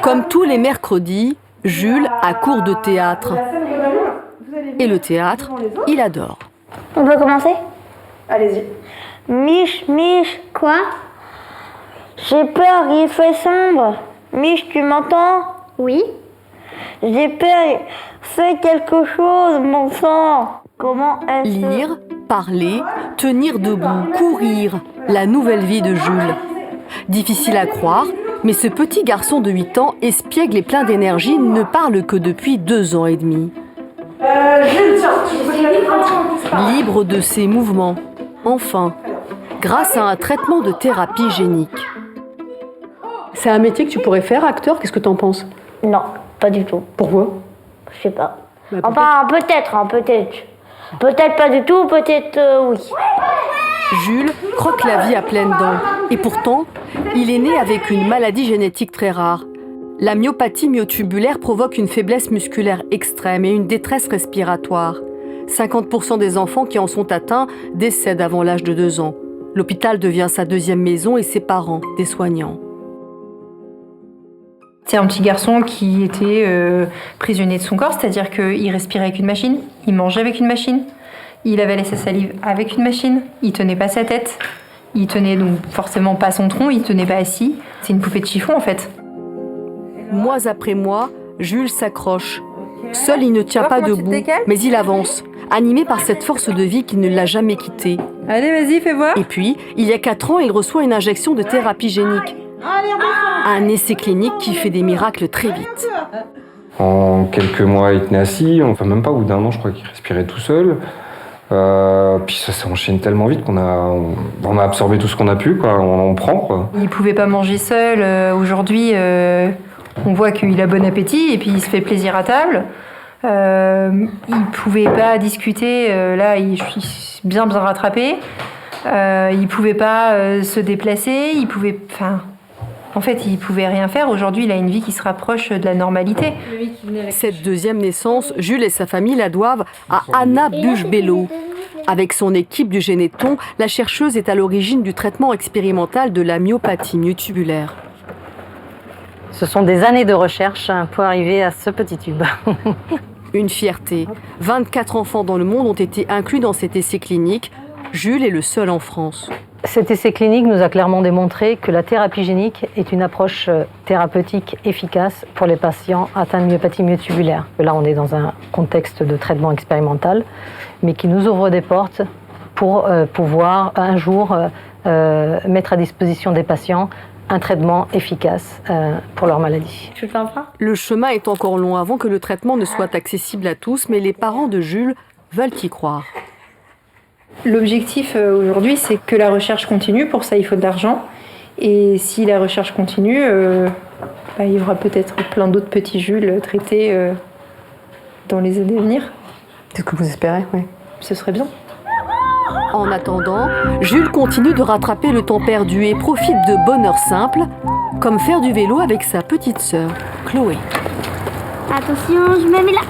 Comme tous les mercredis, Jules a cours de théâtre. Et le théâtre, il adore. On peut commencer ? Allez-y. Mich, Mich. Quoi ? J'ai peur, il fait sombre. Mich, tu m'entends ? Oui. J'ai peur, fais quelque chose, mon sang. Comment est-ce que... Lire, parler, tenir debout, courir, la nouvelle vie de Jules. Difficile à croire, mais ce petit garçon de 8 ans, espiègle et plein d'énergie, ne parle que depuis 2 ans et demi. Jules, tiens, Libre de ses mouvements, enfin, grâce à un traitement de thérapie génique. C'est un métier que tu pourrais faire, acteur ? Qu'est-ce que t'en penses ? Non, pas du tout. Pourquoi ? Je sais pas. Bah, Enfin, peut-être. Peut-être pas du tout, peut-être oui. Jules croque la vie à pleines dents. Et pourtant, il est né avec une maladie génétique très rare. La myopathie myotubulaire provoque une faiblesse musculaire extrême et une détresse respiratoire. 50% des enfants qui en sont atteints décèdent avant l'âge de 2 ans. L'hôpital devient sa deuxième maison et ses parents, des soignants. C'est un petit garçon qui était prisonnier de son corps, c'est-à-dire qu'il respirait avec une machine, il mangeait avec une machine, il avalait sa salive avec une machine, il tenait pas sa tête, il tenait donc forcément pas son tronc, il tenait pas assis. C'est une poupée de chiffon en fait. Mois après mois, Jules s'accroche. Seul, il ne tient pas debout, mais il avance, animé par cette force de vie qui ne l'a jamais quitté. Allez, vas-y, fais voir. Et puis, il y a 4 ans, il reçoit une injection de thérapie génique. Un essai clinique qui fait des miracles très vite. En quelques mois, il tenait assis, enfin même pas, au bout d'1 an, je crois qu'il respirait tout seul. Puis ça s'enchaîne tellement vite qu'on a absorbé tout ce qu'on a pu, quoi. On prend, quoi. Il pouvait pas manger seul. Aujourd'hui, on voit qu'il a bon appétit et puis il se fait plaisir à table. Il pouvait pas discuter. Là, il est bien rattrapé. Il pouvait pas se déplacer. En fait, il pouvait rien faire. Aujourd'hui, il a une vie qui se rapproche de la normalité. Cette deuxième naissance, Jules et sa famille la doivent à Anna Buche-Bello. Avec son équipe du Généton, la chercheuse est à l'origine du traitement expérimental de la myopathie myotubulaire. Ce sont des années de recherche pour arriver à ce petit tube. Une fierté. 24 enfants dans le monde ont été inclus dans cet essai clinique. Jules est le seul en France. Cet essai clinique nous a clairement démontré que la thérapie génique est une approche thérapeutique efficace pour les patients atteints de myopathie myotubulaire. Là, on est dans un contexte de traitement expérimental, mais qui nous ouvre des portes pour pouvoir un jour mettre à disposition des patients un traitement efficace pour leur maladie. Tu le fais pas ? Le chemin est encore long avant que le traitement ne soit accessible à tous, mais les parents de Jules veulent y croire. L'objectif aujourd'hui, c'est que la recherche continue. Pour ça, il faut de l'argent. Et si la recherche continue, il y aura peut-être plein d'autres petits Jules traités dans les années à venir. C'est ce que vous espérez, oui. Ce serait bien. En attendant, Jules continue de rattraper le temps perdu et profite de bonheurs simples, comme faire du vélo avec sa petite sœur, Chloé. Attention, je me mets là.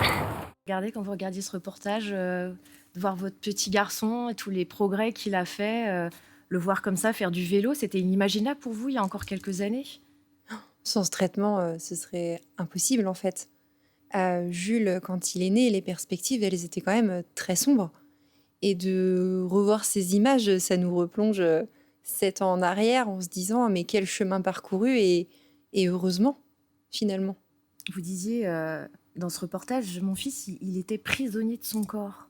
Regardez, quand vous regardiez ce reportage, de voir votre petit garçon et tous les progrès qu'il a fait, le voir comme ça faire du vélo, c'était inimaginable pour vous il y a encore quelques années. Sans ce traitement, ce serait impossible en fait. Jules, quand il est né, les perspectives, elles étaient quand même très sombres. Et de revoir ces images, ça nous replonge 7 ans en arrière en se disant mais quel chemin parcouru et heureusement, finalement. Vous disiez dans ce reportage, mon fils, il était prisonnier de son corps.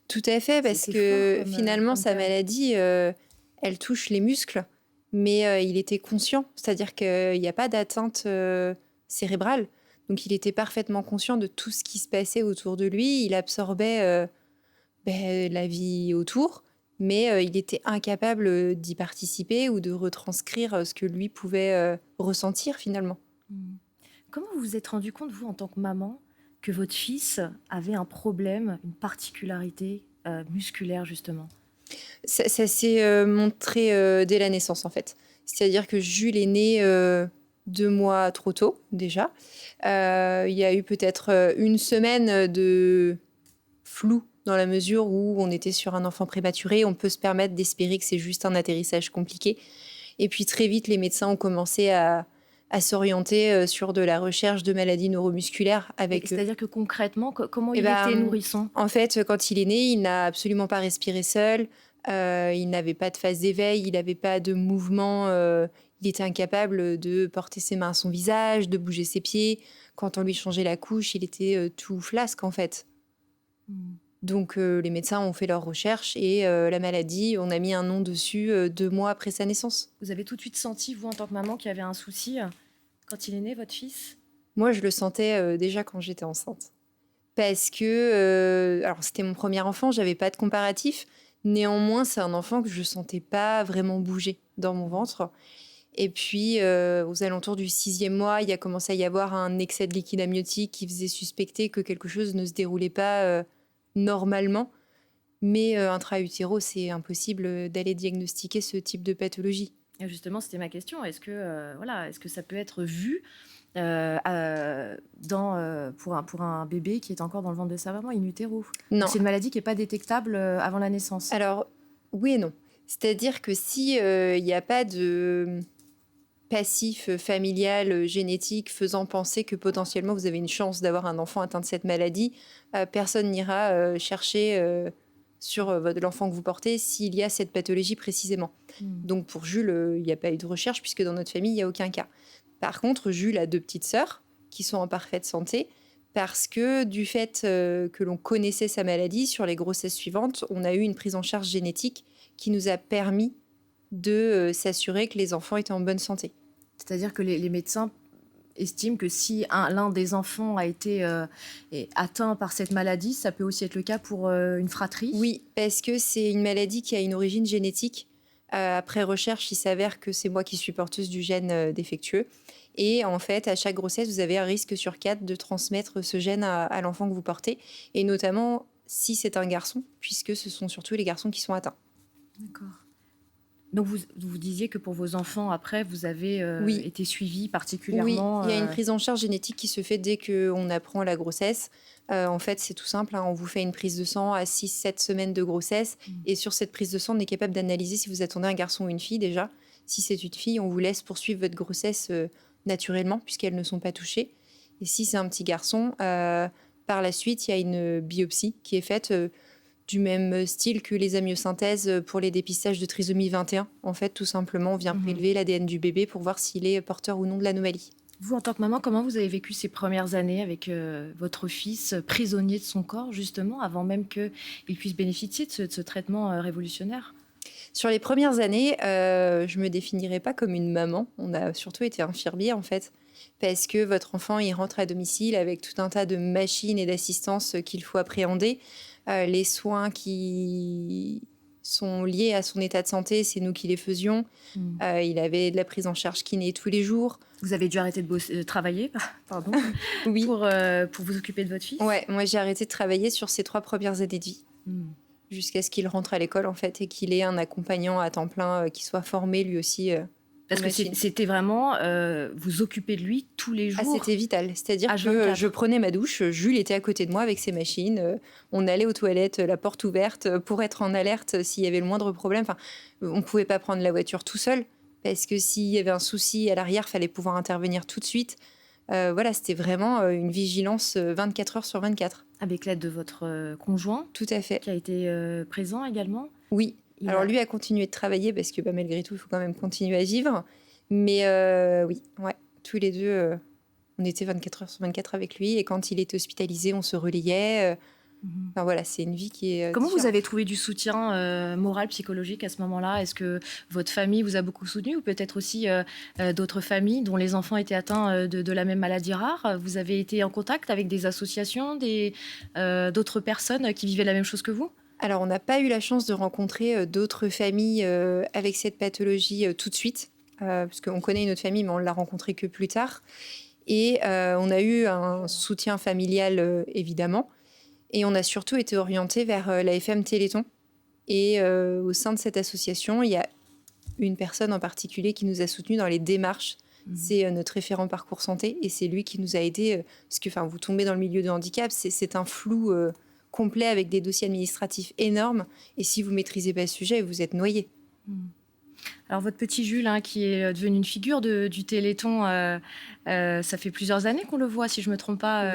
Tout à fait, parce que finalement, sa maladie, elle touche les muscles, mais il était conscient, c'est-à-dire qu'il n'y a pas d'atteinte cérébrale. Donc, il était parfaitement conscient de tout ce qui se passait autour de lui. Il absorbait la vie autour, mais il était incapable d'y participer ou de retranscrire ce que lui pouvait ressentir finalement. Comment vous vous êtes rendu compte, vous, en tant que maman, que votre fils avait un problème, une particularité musculaire, justement ? Ça s'est montré dès la naissance, en fait. C'est-à-dire que Jules est né 2 mois trop tôt, déjà. Il y a eu peut-être 1 semaine de flou, dans la mesure où on était sur un enfant prématuré. On peut se permettre d'espérer que c'est juste un atterrissage compliqué. Et puis très vite, les médecins ont commencé à à s'orienter sur de la recherche de maladies neuromusculaires avec. C'est-à-dire que concrètement, comment il ben, était nourrisson? En fait, quand il est né, il n'a absolument pas respiré seul. Il n'avait pas de phase d'éveil, il n'avait pas de mouvement. Il était incapable de porter ses mains à son visage, de bouger ses pieds. Quand on lui changeait la couche, il était tout flasque en fait. Donc les médecins ont fait leurs recherches et la maladie, on a mis un nom dessus 2 mois après sa naissance. Vous avez tout de suite senti, vous en tant que maman, qu'il y avait un souci quand il est né, votre fils? Moi, je le sentais déjà quand j'étais enceinte. Parce que, alors c'était mon premier enfant, j'avais pas de comparatif. Néanmoins, c'est un enfant que je sentais pas vraiment bouger dans mon ventre. Et puis, aux alentours du 6e mois, il a commencé à y avoir un excès de liquide amniotique qui faisait suspecter que quelque chose ne se déroulait pas normalement. Mais intra-utéro, c'est impossible d'aller diagnostiquer ce type de pathologie. Et justement, c'était ma question. Est-ce que ça peut être vu pour un bébé qui est encore dans le ventre de sa maman, in utero? Non. C'est une maladie qui n'est pas détectable avant la naissance. Alors, oui et non. C'est-à-dire que si il n'y a pas de passif familial génétique faisant penser que potentiellement vous avez une chance d'avoir un enfant atteint de cette maladie, personne n'ira chercher sur l'enfant que vous portez s'il y a cette pathologie précisément. Donc pour Jules, il n'y a pas eu de recherche puisque dans notre famille, il n'y a aucun cas. Par contre, Jules a 2 petites sœurs qui sont en parfaite santé parce que du fait que l'on connaissait sa maladie, sur les grossesses suivantes, on a eu une prise en charge génétique qui nous a permis de s'assurer que les enfants étaient en bonne santé. C'est-à-dire que les médecins estiment que si l'un des enfants a été atteint par cette maladie, ça peut aussi être le cas pour une fratrie? Oui, parce que c'est une maladie qui a une origine génétique. Après recherche, il s'avère que c'est moi qui suis porteuse du gène défectueux. Et en fait, à chaque grossesse, vous avez un risque sur 4 de transmettre ce gène à l'enfant que vous portez. Et notamment si c'est un garçon, puisque ce sont surtout les garçons qui sont atteints. D'accord. Donc vous disiez que pour vos enfants, après, vous avez été suivis particulièrement. Oui, il y a une prise en charge génétique qui se fait dès qu'on apprend la grossesse. En fait, c'est tout simple, on vous fait une prise de sang à 6-7 semaines de grossesse. Et sur cette prise de sang, on est capable d'analyser si vous attendez un garçon ou une fille déjà. Si c'est une fille, on vous laisse poursuivre votre grossesse naturellement, puisqu'elles ne sont pas touchées. Et si c'est un petit garçon, par la suite, il y a une biopsie qui est faite du même style que les amyosynthèses pour les dépistages de trisomie 21. En fait, tout simplement, on vient prélever l'ADN du bébé pour voir s'il est porteur ou non de l'anomalie. Vous, en tant que maman, comment vous avez vécu ces premières années avec votre fils prisonnier de son corps, justement, avant même qu'il puisse bénéficier de ce traitement révolutionnaire? Sur les premières années, je me définirais pas comme une maman. On a surtout été infirmiers, en fait, parce que votre enfant, il rentre à domicile avec tout un tas de machines et d'assistances qu'il faut appréhender. Les soins qui sont liés à son état de santé, c'est nous qui les faisions. Il avait de la prise en charge kiné tous les jours. Vous avez dû arrêter de travailler pardon, Oui. pour vous occuper de votre fils? Ouais, moi j'ai arrêté de travailler sur ces 3 premières années de vie. Jusqu'à ce qu'il rentre à l'école, en fait, et qu'il ait un accompagnant à temps plein qui soit formé lui aussi. Parce que c'était vraiment vous occuper de lui tous les jours. Ah, c'était vital. C'est-à-dire que je prenais ma douche, Jules était à côté de moi avec ses machines, on allait aux toilettes, la porte ouverte, pour être en alerte s'il y avait le moindre problème. Enfin, on ne pouvait pas prendre la voiture tout seul, parce que s'il y avait un souci à l'arrière, il fallait pouvoir intervenir tout de suite. Voilà, c'était vraiment une vigilance 24 heures sur 24. Avec l'aide de votre conjoint? Tout à fait. Qui a été présent également? Oui. Alors lui a continué de travailler parce que malgré tout, il faut quand même continuer à vivre. Mais oui, ouais, tous les deux, on était 24 heures sur 24 avec lui. Et quand il était hospitalisé, on se relayait. Enfin, voilà, c'est une vie qui est Comment différente. vous avez trouvé du soutien moral, psychologique à ce moment-là? Est-ce que votre famille vous a beaucoup soutenu ou peut-être aussi d'autres familles dont les enfants étaient atteints de la même maladie rare? Vous avez été en contact avec des associations, d'autres personnes qui vivaient la même chose que vous? Alors, on n'a pas eu la chance de rencontrer d'autres familles avec cette pathologie tout de suite, parce qu'on connaît une autre famille, mais on ne l'a rencontrée que plus tard. Et on a eu un soutien familial, évidemment. Et on a surtout été orienté vers la FM Téléthon. Et au sein de cette association, il y a une personne en particulier qui nous a soutenus dans les démarches. C'est notre référent parcours santé. Et c'est lui qui nous a aidés. Parce que vous tombez dans le milieu de handicap, c'est un flou complet avec des dossiers administratifs énormes. Et si vous ne maîtrisez pas le sujet, vous êtes noyé. Alors votre petit Jules, hein, qui est devenu une figure du Téléthon, ça fait plusieurs années qu'on le voit, si je ne me trompe pas,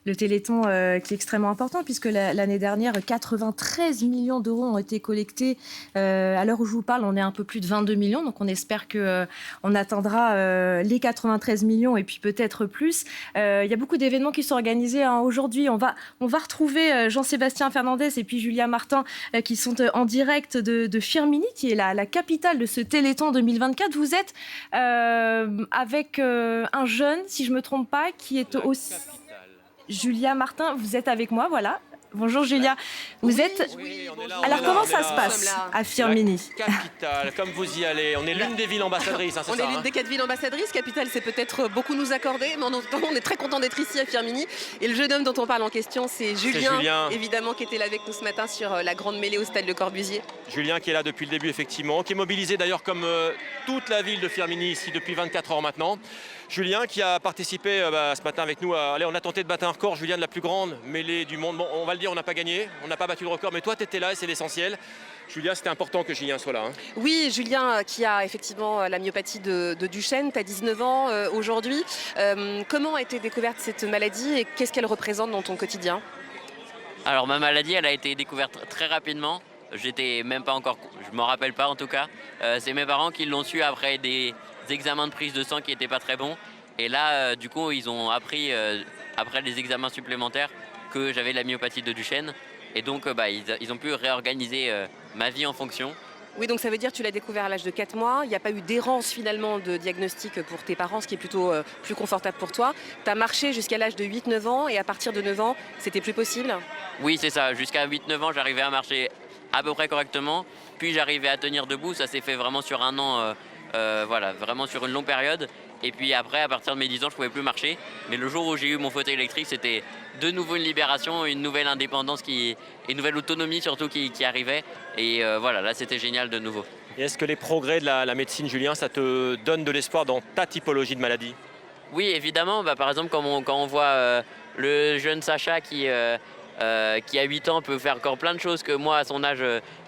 le Téléthon qui est extrêmement important, puisque l'année dernière, 93 millions d'euros ont été collectés. À l'heure où je vous parle, on est un peu plus de 22 millions, donc on espère qu'on atteindra les 93 millions et puis peut-être plus. Il y a beaucoup d'événements qui sont organisés, hein. Aujourd'hui, on va retrouver Jean-Sébastien Fernandez et puis Julia Martin qui sont en direct de Firminy, qui est la capitale de ce Téléthon 2024. Vous êtes avec un jeune, si je ne me trompe pas, qui est aussi... Julia Martin, vous êtes avec moi, voilà. Bonjour Julia. Vous êtes... Alors comment ça se passe à Firminy? Capitale, comme vous y allez. On est l'une des villes ambassadrices, hein, c'est ça, On est l'une des 4 villes ambassadrices. Capitale, c'est peut-être beaucoup nous accorder, mais en même temps, on est très content d'être ici à Firminy. Et le jeune homme dont on parle en question, c'est Julien, évidemment, qui était là avec nous ce matin sur la grande mêlée au stade Le Corbusier. Julien qui est là depuis le début, effectivement, qui est mobilisé d'ailleurs comme toute la ville de Firminy ici depuis 24 heures maintenant. Julien qui a participé ce matin avec nous. On a tenté de battre un record, Julien, de la plus grande mêlée du monde. Bon, on va le dire, on n'a pas gagné, on n'a pas battu le record, mais toi, tu étais là et c'est l'essentiel. Julien, c'était important que Julien soit là. Hein. Oui, Julien qui a effectivement la myopathie de Duchenne, tu as 19 ans aujourd'hui. Comment a été découverte cette maladie et qu'est-ce qu'elle représente dans ton quotidien? Alors ma maladie, elle a été découverte très rapidement. J'étais même pas encore, je m'en rappelle pas en tout cas. C'est mes parents qui l'ont su après des examens de prise de sang qui n'étaient pas très bons. Et là, du coup, ils ont appris, après les examens supplémentaires, que j'avais la myopathie de Duchenne. Et donc, ils ont pu réorganiser ma vie en fonction. Oui, donc ça veut dire que tu l'as découvert à l'âge de 4 mois. Il n'y a pas eu d'errance finalement de diagnostic pour tes parents, ce qui est plutôt plus confortable pour toi. Tu as marché jusqu'à l'âge de 8-9 ans et à partir de 9 ans, c'était plus possible? Oui, c'est ça. Jusqu'à 8-9 ans, j'arrivais à marcher à peu près correctement. Puis j'arrivais à tenir debout. Ça s'est fait vraiment sur un an, vraiment sur une longue période. Et puis après, à partir de mes 10 ans, je ne pouvais plus marcher. Mais le jour où j'ai eu mon fauteuil électrique, c'était de nouveau une libération, une nouvelle indépendance et une nouvelle autonomie surtout qui arrivait. Et là, c'était génial de nouveau. Et est-ce que les progrès de la médecine, Julien, ça te donne de l'espoir dans ta typologie de maladie? Oui, évidemment. Par exemple, quand on voit le jeune Sacha qui a 8 ans peut faire encore plein de choses que moi, à son âge,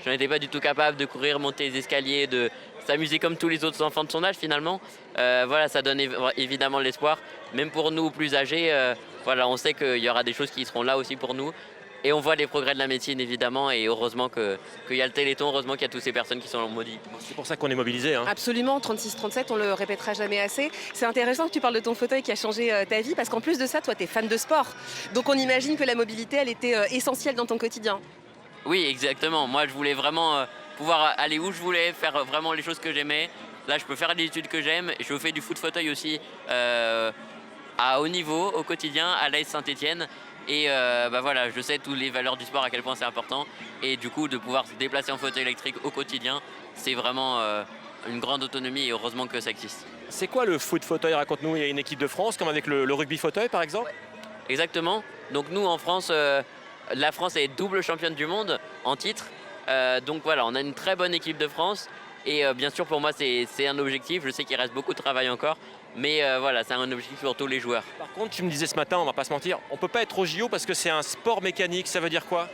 je n'étais pas du tout capable de courir, monter les escaliers, de s'amuser comme tous les autres enfants de son âge finalement. Ça donne évidemment de l'espoir. Même pour nous plus âgés, on sait qu'il y aura des choses qui seront là aussi pour nous. Et on voit les progrès de la médecine évidemment, et heureusement qu'il y a le Téléthon, heureusement qu'il y a toutes ces personnes qui sont maudites. C'est pour ça qu'on est mobilisés. Hein. Absolument, 36-37, on le répétera jamais assez. C'est intéressant que tu parles de ton fauteuil qui a changé ta vie, parce qu'en plus de ça, toi, tu es fan de sport. Donc on imagine que la mobilité, elle était essentielle dans ton quotidien. Oui, exactement. Moi, je voulais vraiment pouvoir aller où je voulais, faire vraiment les choses que j'aimais. Là, je peux faire les études que j'aime. Je fais du foot fauteuil aussi à haut niveau, au quotidien, à l'AS Saint-Etienne. Et je sais toutes les valeurs du sport, à quel point c'est important. Et du coup, de pouvoir se déplacer en fauteuil électrique au quotidien, c'est vraiment une grande autonomie et heureusement que ça existe. C'est quoi le foot fauteuil? Raconte-nous, il y a une équipe de France, comme avec le rugby fauteuil par exemple? Exactement. Donc nous, en France, la France est double championne du monde en titre. On a une très bonne équipe de France. Et bien sûr, pour moi, c'est un objectif. Je sais qu'il reste beaucoup de travail encore. Mais c'est un objectif pour tous les joueurs. Par contre, tu me disais ce matin, on va pas se mentir, on peut pas être au JO parce que c'est un sport mécanique. Ça veut dire quoi?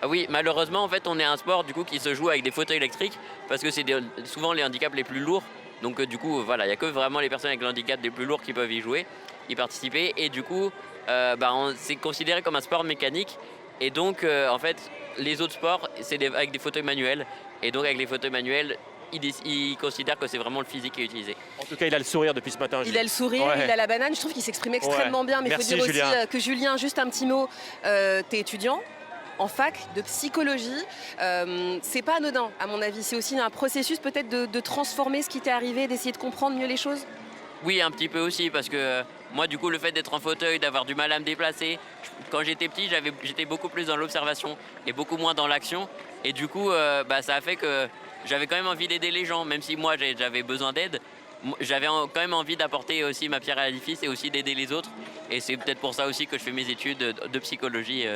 Oui, malheureusement, en fait, on est un sport du coup qui se joue avec des fauteuils électriques parce que c'est souvent les handicaps les plus lourds. Donc il n'y a que vraiment les personnes avec le handicap les plus lourds qui peuvent y participer. Et du coup, c'est considéré comme un sport mécanique. Et donc, en fait, les autres sports, c'est avec des fauteuils manuels. Et donc, avec les fauteuils manuels, il considère que c'est vraiment le physique qui est utilisé. En tout cas, il a le sourire depuis ce matin. Il a le sourire, il a la banane. Je trouve qu'il s'exprime extrêmement bien. Mais il faut dire aussi que Julien, juste un petit mot, t'es étudiant en fac de psychologie. C'est pas anodin, à mon avis. C'est aussi un processus peut-être de transformer ce qui t'est arrivé, d'essayer de comprendre mieux les choses. Oui, un petit peu aussi, parce que moi, du coup, le fait d'être en fauteuil, d'avoir du mal à me déplacer, quand j'étais petit, j'étais beaucoup plus dans l'observation et beaucoup moins dans l'action. Et du coup, ça a fait que j'avais quand même envie d'aider les gens, même si moi j'avais besoin d'aide. J'avais quand même envie d'apporter aussi ma pierre à l'édifice et aussi d'aider les autres. Et c'est peut-être pour ça aussi que je fais mes études de psychologie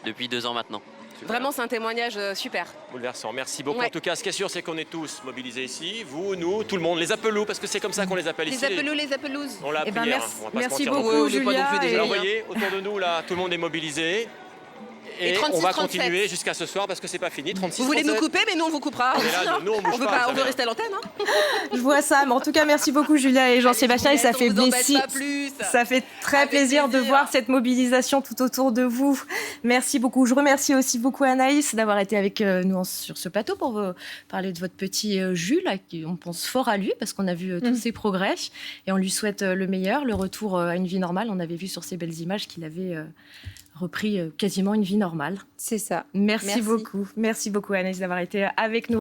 depuis 2 ans maintenant. Super. Vraiment, c'est un témoignage super. Bouleversant, merci beaucoup. En tout cas, ce qui est sûr, c'est qu'on est tous mobilisés ici. Vous, nous, tout le monde, les appelous, parce que c'est comme ça qu'on les appelle ici. Les appelouses. On l'a appris hier, merci beaucoup, Vous Julia. voyez, autour de nous, là, tout le monde est mobilisé. Et 36, on va 37. continuer jusqu'à ce soir parce que c'est pas fini. 36, Vous voulez 37. nous couper, mais nous on vous coupera. Mais là, nous, on bouge veut pas, pas, on jamais. veut rester à l'antenne. Hein. Je vois ça, mais en tout cas, merci beaucoup Julia et Jean-Sébastien. Et ça fait Ça fait très plaisir de voir cette mobilisation tout autour de vous. Merci beaucoup. Je remercie aussi beaucoup Anaïs d'avoir été avec nous sur ce plateau pour parler de votre petit Jules. On pense fort à lui parce qu'on a vu tous ses progrès et on lui souhaite le meilleur, le retour à une vie normale. On avait vu sur ces belles images qu'il avait repris quasiment une vie normale. C'est ça. Merci beaucoup. Merci beaucoup Anaïs d'avoir été avec nous.